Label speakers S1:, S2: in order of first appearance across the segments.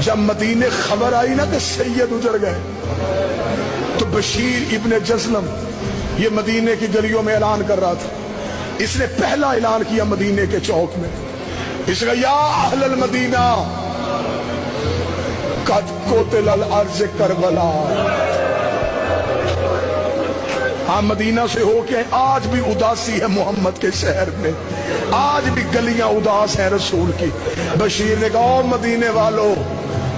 S1: جب مدینے خبر آئی نا کہ سید اجڑ گئے تو بشیر ابن جزلم یہ مدینے کی گلیوں میں اعلان کر رہا تھا. اس نے پہلا اعلان کیا مدینے کے چوک میں. اس نے یا اہل المدینہ قد قتل الارض کربلا. ہاں مدینہ سے ہو کے آج بھی اداسی ہے محمد کے شہر میں, آج بھی گلیاں اداس ہیں رسول کی. بشیر نے کہا او مدینے والو,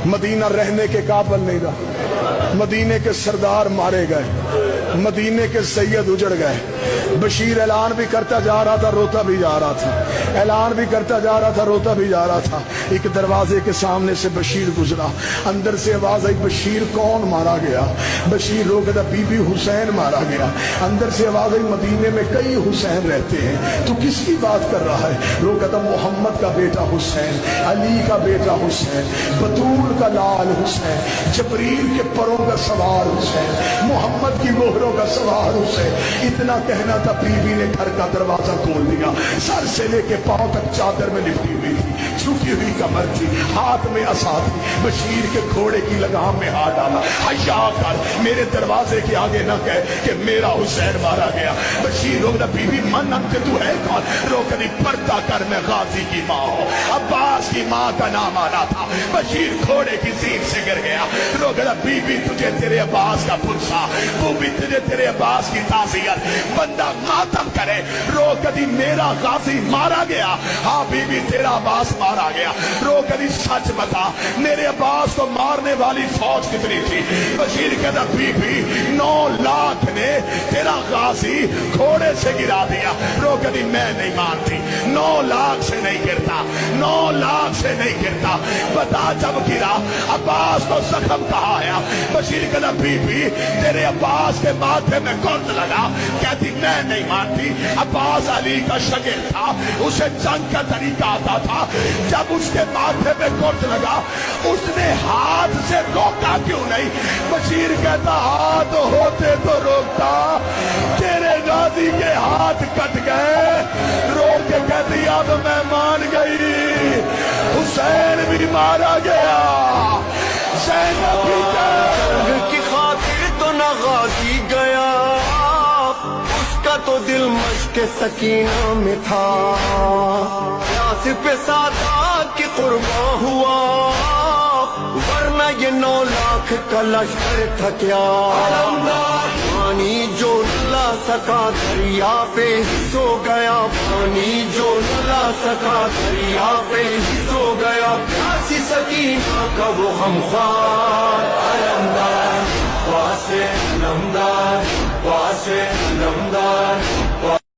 S1: مدینہ رہنے کے قابل نہیں رہا, مدینے کے سردار مارے گئے, مدینے کے سید اجڑ گئے. بشیر اعلان بھی کرتا جا رہا تھا, روتا بھی جا رہا تھا, اعلان بھی کرتا جا رہا تھا, روتا بھی جا رہا تھا. ایک دروازے کے سامنے سے بشیر گزرا, اندر سے آواز آئی بشیر کون مارا گیا؟ بشیر رو کہتا بی بی حسین مارا گیا. اندر سے آواز آئی مدینے میں کئی حسین رہتے ہیں, تو کس کی بات کر رہا ہے؟ رو کہتا محمد کا بیٹا حسین, علی کا بیٹا حسین, بطول کا لال حسین, جبریل کے پروں کا سوار حسین, محمد کی مہروں کا سوار حسین. اتنا کہنا تھا, بی بی نے گھر کا دروازہ کھول دیا. سر سے لے کے پاؤں تک چادر میں لپٹی ہوئی تھی, جھکی ہوئی کمر تھی, ہاتھ میں عصا تھی. بشیر کے گھوڑے کی لگام میں ہاتھ ڈالا, حیا کر, میرے دروازے کے آگے نہ کہہ کہ میرا حسین مارا گیا. بشیر رو کہتا بی بی من انت, تو ہے کون؟ رو کہتی پردہ کر, میں غازی کی ماں ہوں, عباس کی ماں کا نام آنا تھا. بشیر گھوڑے کی زین سے گر گیا. رو کہتا بی بی تجھے تیرے عباس کا پرسا, وہ بھی تجھے تیرے عباس کی تعزیت, بندہ ماتم کرے. رو کہتی میرا غازی مارا گیا؟ ہاں بی بی تیرا عباس مارا گیا. رو کہتی سچ بتا, میرے عباس کو مارنے والی فوج کتنی تھی؟ بشیر کہتا بی بی 9 لاکھ نے تیرا غازی گھوڑے سے گرا دیا. رو کہتی میں نہیں مانتی, 9 لاکھ سے نہیں گرتا, 9 لاکھ سے نہیں گرتا. بتا جب گرا عباس کو زخم کہا آیا؟ بشیر کہتا بی بی تیرے عباس کے ماتھے میں گرد لگا. کہتی میں نہیں مانتی, عباس علی کا شاگرد تھا, اسے جنگ کا طریقہ آتا تھا. جب اس کے ماتھے میں گرد لگا اس نے ہاتھ سے روکا کیوں نہیں؟ بشیر کہتا ہاتھ ہوتے تو روکتا, تیرے غازی کے ہاتھ کٹ گئے. رو کے کہتی اب میں مان گئی, حسین بھی مارا گیا, زینب بھی گئی.
S2: کی خاطر تو نہ غازی گیا, اس کا تو دل مشق سکینہ میں تھا. یاسر پہ سادات کی قربان ہوا, ورنہ یہ 9 لاکھ کا لشکر تھا کیا. پانی جو لا سکا دریا پہ سو گیا, پانی جو لا سکا دریا پہ سو گیا. پیاسی سکینہ کا وہ غمخوار علمدار, واسے علمدار, واسے علمدار.